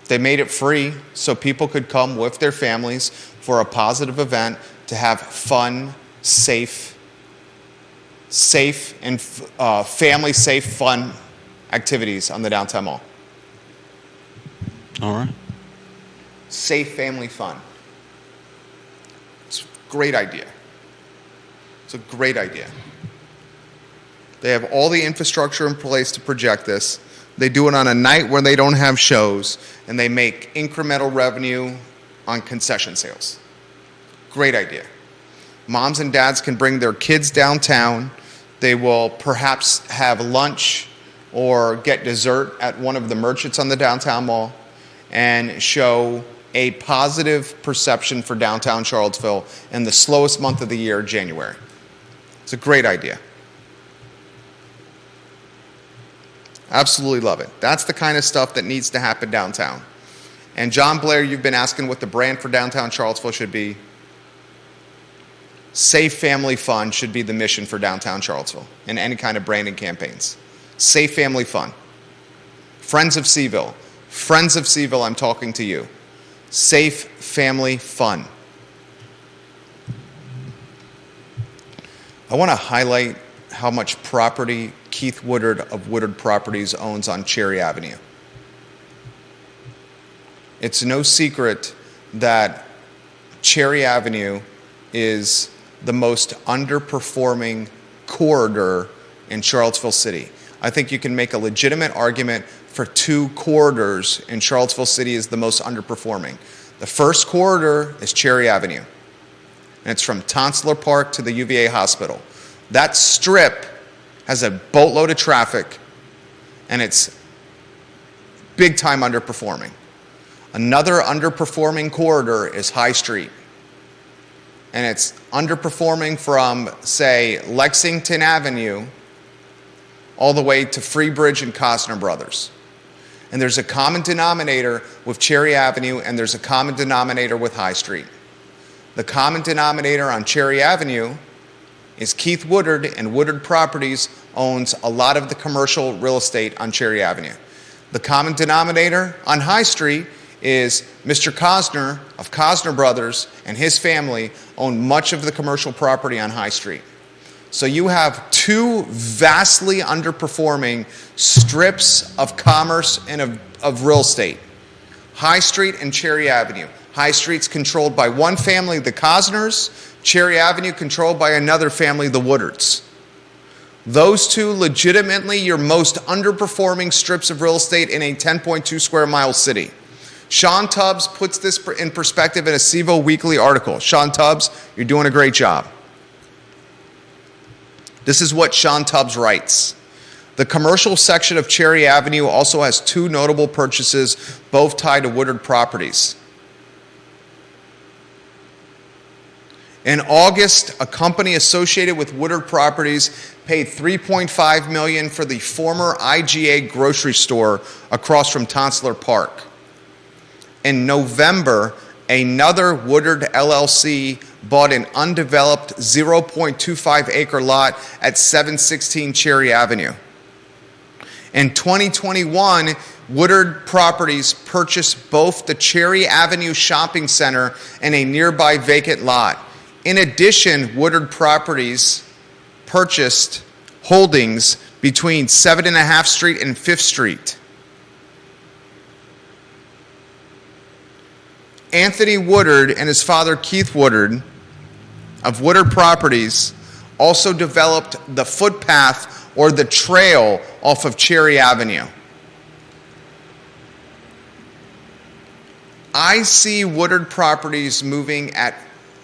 They made it free so people could come with their families for a positive event to have fun, safe and family-safe, fun activities on the downtown mall. All right. Safe family fun. It's a great idea. It's a great idea. They have all the infrastructure in place to project this. They do it on a night where they don't have shows, and they make incremental revenue on concession sales. Great idea. Moms and dads can bring their kids downtown. They will perhaps have lunch or get dessert at one of the merchants on the downtown mall and show a positive perception for downtown Charlottesville in the slowest month of the year, January. It's a great idea. Absolutely love it. That's the kind of stuff that needs to happen downtown. And John Blair, you've been asking what the brand for downtown Charlottesville should be. Safe family fun should be the mission for downtown Charlottesville in any kind of branding campaigns. Safe family fun. Friends of CVille. Friends of CVille, I'm talking to you. Safe family fun. I want to highlight how much property Keith Woodard of Woodard Properties owns on Cherry Avenue. It's no secret that Cherry Avenue is the most underperforming corridor in Charlottesville City. I think you can make a legitimate argument for two corridors in Charlottesville City is the most underperforming. The first corridor is Cherry Avenue, and it's from Tonsler Park to the UVA Hospital. That strip has a boatload of traffic, and it's big time underperforming. Another underperforming corridor is High Street. And it's underperforming from, say, Lexington Avenue all the way to Freebridge and Costner Brothers. And there's a common denominator with Cherry Avenue, and there's a common denominator with High Street. The common denominator on Cherry Avenue is Keith Woodard, and Woodard Properties owns a lot of the commercial real estate on Cherry Avenue. The common denominator on High Street is Mr. Costner of Costner Brothers and his family own much of the commercial property on High Street. So you have two vastly underperforming strips of commerce and of real estate. High Street and Cherry Avenue. High Street's controlled by one family, the Cosners. Cherry Avenue controlled by another family, the Woodards. Those two legitimately your most underperforming strips of real estate in a 10.2 square mile city. Sean Tubbs puts this in perspective in a CVille Weekly article. Sean Tubbs, you're doing a great job. This is what Sean Tubbs writes. The commercial section of Cherry Avenue also has two notable purchases, both tied to Woodard properties. In August, a company associated with Woodard Properties paid $3.5 million for the former IGA grocery store across from Tonsler Park. In November, another Woodard LLC bought an undeveloped 0.25 acre lot at 716 Cherry Avenue. In 2021, Woodard Properties purchased both the Cherry Avenue Shopping Center and a nearby vacant lot. In addition, Woodard Properties purchased holdings between 7.5 Street and 5th Street. Anthony Woodard and his father Keith Woodard of Woodard Properties also developed the footpath or the trail off of Cherry Avenue. I see Woodard Properties moving at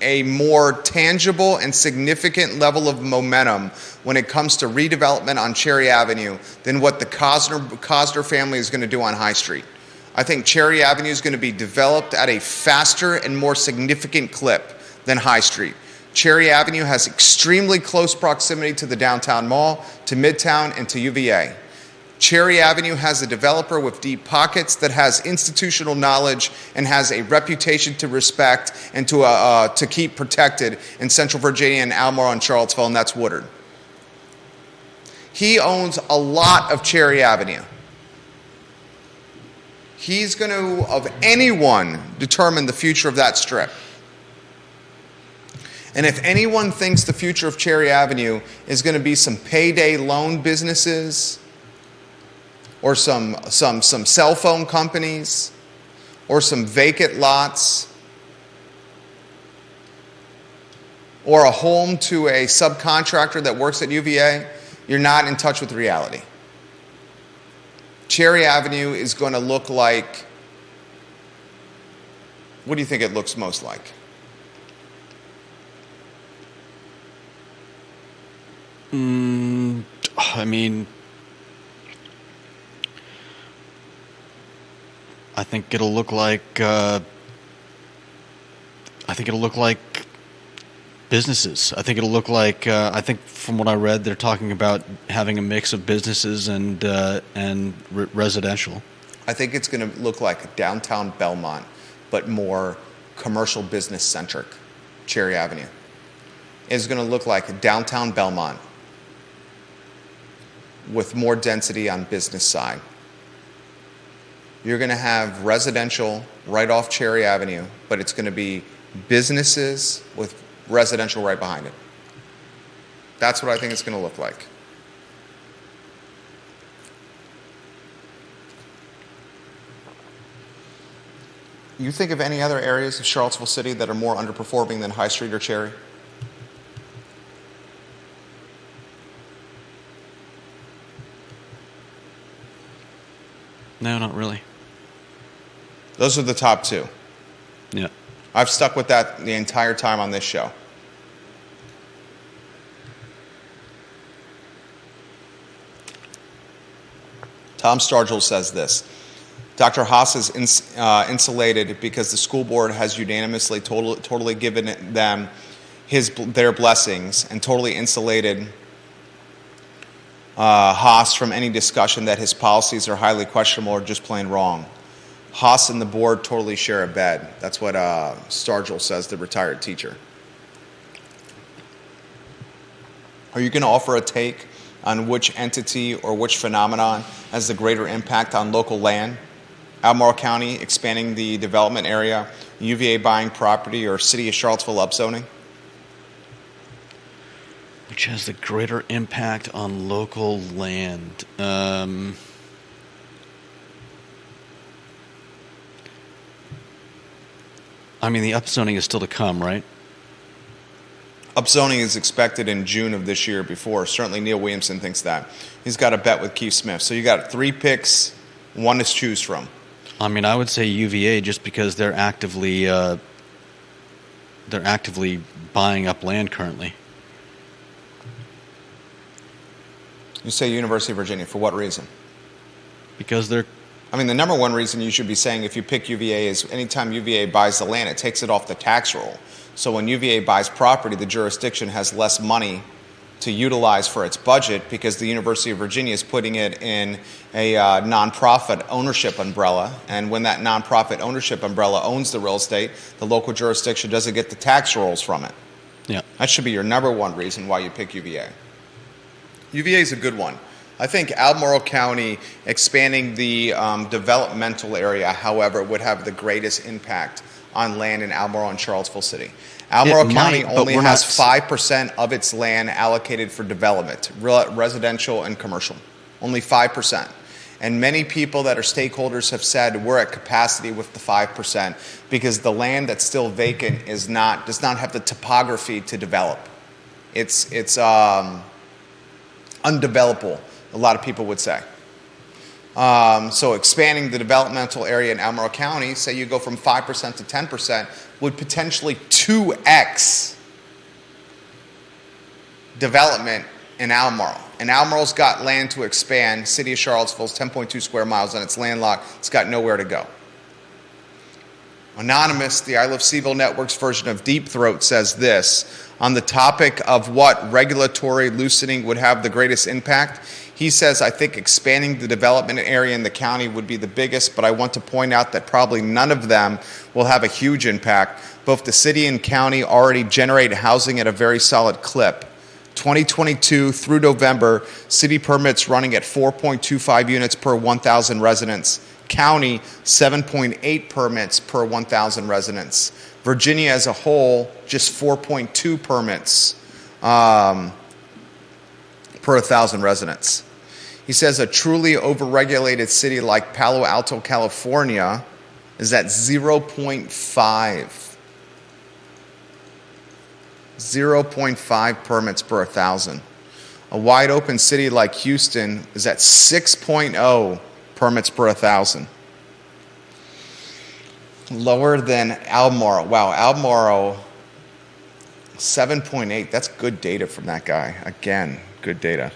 a more tangible and significant level of momentum when it comes to redevelopment on Cherry Avenue than what the Cosner family is going to do on High Street. I think Cherry Avenue is going to be developed at a faster and more significant clip than High Street. Cherry Avenue has extremely close proximity to the downtown mall, to Midtown, and to UVA. Cherry Avenue has a developer with deep pockets that has institutional knowledge and has a reputation to respect and to keep protected in Central Virginia and Albemarle and Charlottesville, and that's Woodard. He owns a lot of Cherry Avenue. He's going to, of anyone, determine the future of that strip. And if anyone thinks the future of Cherry Avenue is going to be some payday loan businesses, or some cell phone companies, or some vacant lots, or a home to a subcontractor that works at UVA, you're not in touch with reality. Cherry Avenue is going to look like, what do you think it looks most like? I mean, I think it'll look like businesses. I think it'll look like I think from what I read, they're talking about having a mix of businesses and residential. I think it's going to look like downtown Belmont, but more commercial business centric. Cherry Avenue is going to look like downtown Belmont with more density on business side. You're going to have residential right off Cherry Avenue, but it's going to be businesses with residential right behind it. That's what I think it's going to look like. You think of any other areas of Charlottesville City that are more underperforming than High Street or Cherry? No, not really. Those are the top two. Yeah. I've stuck with that the entire time on this show. Tom Stargell says this. Dr. Haas is insulated because the school board has unanimously totally given them their blessings and totally insulated Haas from any discussion that his policies are highly questionable or just plain wrong. Haas and the board totally share a bed. That's what Stargell says, the retired teacher. Are you going to offer a take on which entity or which phenomenon has the greater impact on local land? Albemarle County expanding the development area, UVA buying property, or City of Charlottesville upzoning? Which has the greater impact on local land? I mean, the upzoning is still to come, right? Upzoning is expected in June of this year before. Certainly Neil Williamson thinks that. He's got a bet with Keith Smith. So you got 3 picks, 1 to choose from. I mean, I would say UVA just because they're actively buying up land currently. You say University of Virginia. For what reason? Because they're... I mean, the number one reason you should be saying if you pick UVA is anytime UVA buys the land, it takes it off the tax roll. So when UVA buys property, the jurisdiction has less money to utilize for its budget because the University of Virginia is putting it in a nonprofit ownership umbrella. And when that nonprofit ownership umbrella owns the real estate, the local jurisdiction doesn't get the tax rolls from it. Yeah. That should be your number one reason why you pick UVA. UVA is a good one. I think Albemarle County expanding the developmental area, however, would have the greatest impact on land in Albemarle and Charlottesville City. Albemarle County only has 5% of its land allocated for development, residential and commercial. Only 5%. And many people that are stakeholders have said we're at capacity with the 5% because the land that's still vacant does not have the topography to develop. It's undevelopable, a lot of people would say. So expanding the developmental area in Albemarle County, say you go from 5% to 10%, would potentially 2x development in Albemarle. And Albemarle's got land to expand. City of Charlottesville's 10.2 square miles and it's landlocked. It's got nowhere to go. Anonymous, the I Love CVille Network's version of Deep Throat, says this on the topic of what regulatory loosening would have the greatest impact. He says, I think expanding the development area in the county would be the biggest, but I want to point out that probably none of them will have a huge impact. Both the city and county already generate housing at a very solid clip. 2022 through November, city permits running at 4.25 units per 1,000 residents. County, 7.8 permits per 1,000 residents. Virginia as a whole, just 4.2 permits per 1,000 residents. He says a truly overregulated city like Palo Alto, California is at 0.5. 0.5 permits per 1,000. A wide open city like Houston is at 6.0 permits per 1,000. Lower than Albemarle. Wow, Albemarle 7.8. That's good data from that guy. Again, good data.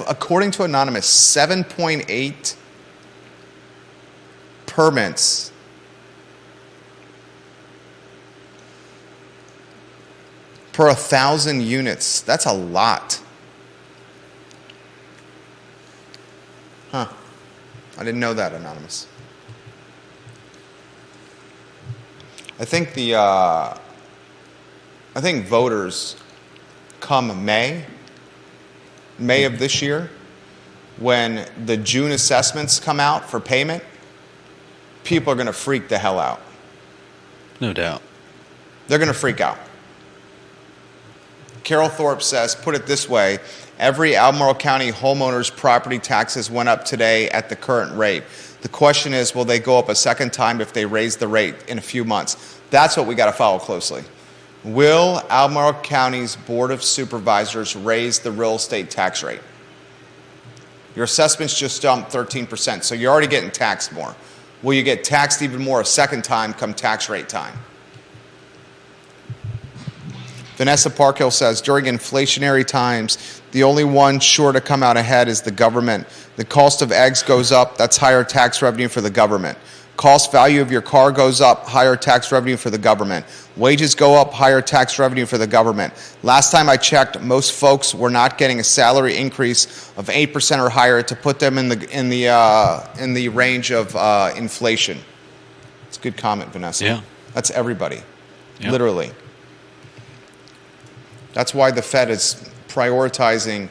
According to Anonymous, 7.8 permits per 1,000 units. That's a lot. Huh. I didn't know that, Anonymous. I think voters come May of this year, when the June assessments come out for payment, people are going to freak the hell out. No doubt. They're going to freak out. Carol Thorpe says, put it this way, every Albemarle County homeowner's property taxes went up today at the current rate. The question is, will they go up a second time if they raise the rate in a few months? That's what we got to follow closely. Will Albemarle County's Board of Supervisors raise the real estate tax rate? Your assessments just jumped 13%, so you're already getting taxed more. Will you get taxed even more a second time come tax rate time? Vanessa Parkhill says, during inflationary times, the only one sure to come out ahead is the government. The cost of eggs goes up, that's higher tax revenue for the government. Cost value of your car goes up, higher tax revenue for the government. Wages go up, higher tax revenue for the government. Last time I checked, most folks were not getting a salary increase of 8% or higher to put them in the range of inflation. It's a good comment, Vanessa. Yeah. That's everybody, Yep. literally. That's why the Fed is prioritizing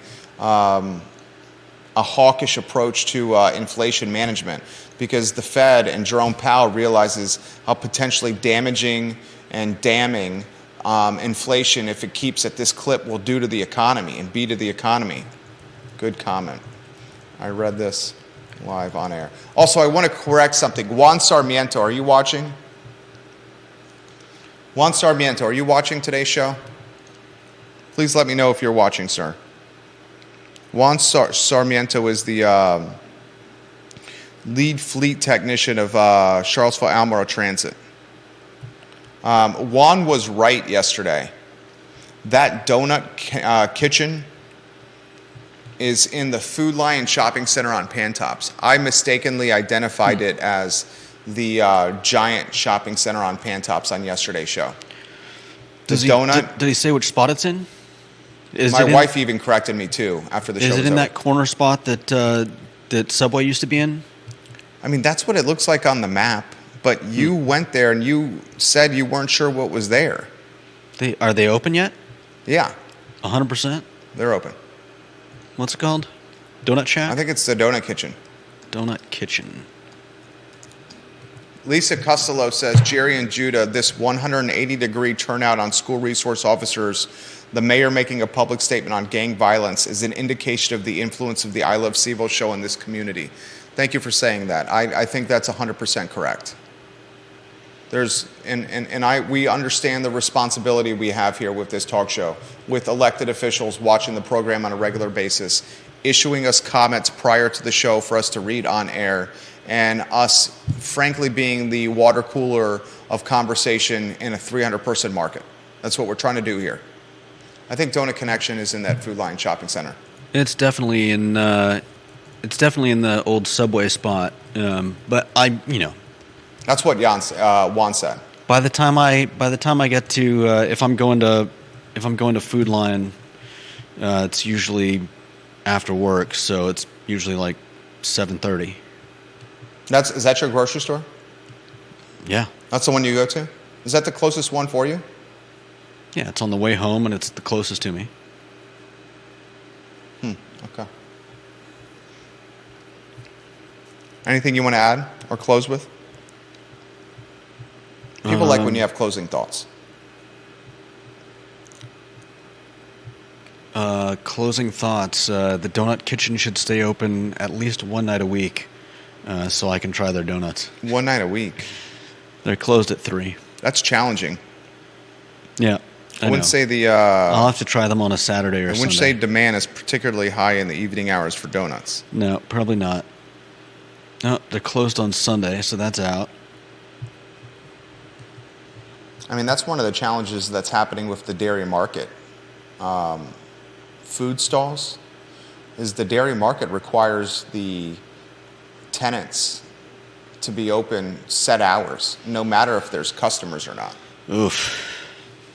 a hawkish approach to inflation management, because the Fed and Jerome Powell realizes how potentially damaging and damning inflation, if it keeps at this clip, will do to the economy and be to the economy. Good comment. I read this live on air. Also, I want to correct something. Juan Sarmiento, are you watching? Juan Sarmiento, are you watching today's show? Please let me know if you're watching, sir. Juan Sarmiento is the lead fleet technician of Charlottesville Albemarle Transit. Juan was right yesterday. That donut kitchen is in the Food Lion Shopping Center on Pantops. I mistakenly identified it as the giant shopping center on Pantops on yesterday's show. Did he say which spot it's in? My wife even corrected me too after the show was over. Is it in that corner spot that Subway used to be in? I mean, that's what it looks like on the map. But you went there and you said you weren't sure what was there. Are they open yet? Yeah. 100%? They're open. What's it called? Donut Shack? I think it's the Donut Kitchen. Donut Kitchen. Lisa Costello says, Jerry and Judah, this 180-degree turnout on school resource officers, the mayor making a public statement on gang violence, is an indication of the influence of the I Love CVille show in this community. Thank you for saying that. I think that's 100% correct. We understand the responsibility we have here with this talk show, with elected officials watching the program on a regular basis, issuing us comments prior to the show for us to read on air, and us, frankly, being the water cooler of conversation in a 300-person market. That's what we're trying to do here. I think Donut Connection is in that Food Lion Shopping Center. It's definitely in the old Subway spot, but that's what Juan said. By the time I get to if I'm going to Food Lion, it's usually after work, so it's usually like 7:30. Is that your grocery store? Yeah. That's the one you go to? Is that the closest one for you? Yeah, it's on the way home and it's the closest to me. Okay. Anything you want to add or close with? People like when you have closing thoughts. Closing thoughts. The Donut Kitchen should stay open at least one night a week, so I can try their donuts. One night a week? They're closed at 3. That's challenging. Yeah. I wouldn't say I'll have to try them on a Saturday or Sunday. I wouldn't say demand is particularly high in the evening hours for donuts. No, probably not. No, they're closed on Sunday, so that's out. I mean, that's one of the challenges that's happening with the dairy market. Food stalls is the dairy market requires the tenants to be open set hours, no matter if there's customers or not. Oof.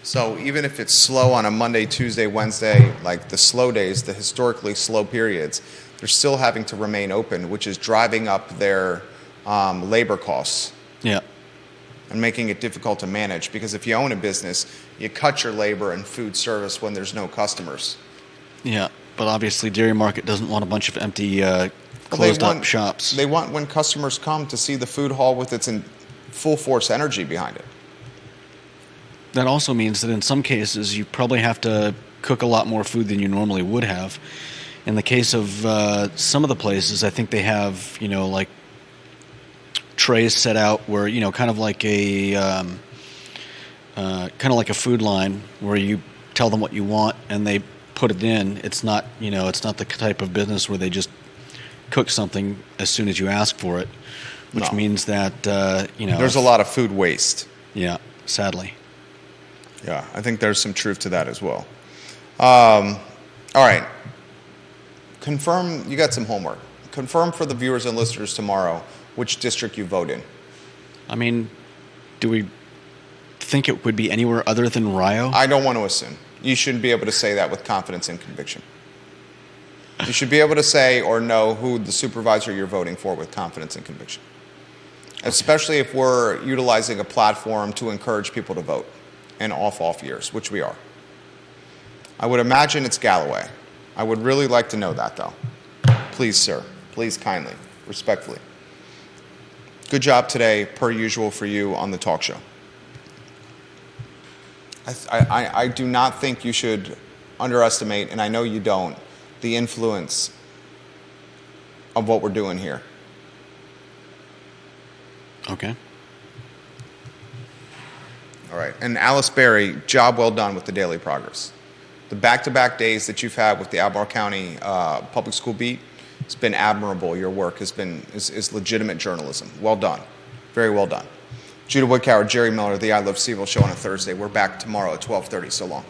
So even if it's slow on a Monday, Tuesday, Wednesday, like the slow days, the historically slow periods, they're still having to remain open, which is driving up their labor costs. Yeah. And making it difficult to manage, because if you own a business, you cut your labor and food service when there's no customers. Yeah, but obviously Dairy Market doesn't want a bunch of empty, closed-up shops. They want when customers come to see the food hall with its full force energy behind it. That also means that in some cases you probably have to cook a lot more food than you normally would have. In the case of some of the places, I think they have, like trays set out where, kind of like a food line where you tell them what you want and they put it in. It's not, it's not the type of business where they just cook something as soon as you ask for it, which means that, there's a lot of food waste. Yeah, sadly. Yeah, I think there's some truth to that as well. All right. Confirm, you got some homework. Confirm for the viewers and listeners tomorrow which district you vote in. I mean, do we think it would be anywhere other than Rio? I don't want to assume. You shouldn't be able to say that with confidence and conviction. You should be able to say or know who the supervisor you're voting for with confidence and conviction. Especially if we're utilizing a platform to encourage people to vote in off years, which we are. I would imagine it's Galloway. I would really like to know that, though. Please, sir. Please, kindly, respectfully. Good job today, per usual for you on the talk show. I do not think you should underestimate, and I know you don't, the influence of what we're doing here. Okay. All right. And Alice Berry, job well done with the Daily Progress. The back-to-back days that you've had with the Albemarle County Public School Beat, it's been admirable. Your work is legitimate journalism. Well done. Very well done. Judy Woodcower, Jerry Miller, the I Love CVille Show on a Thursday. We're back tomorrow at 12:30. So long.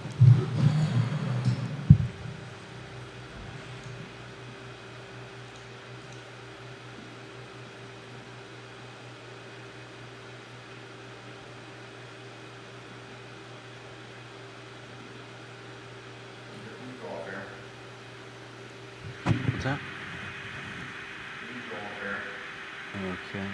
What's that? Okay.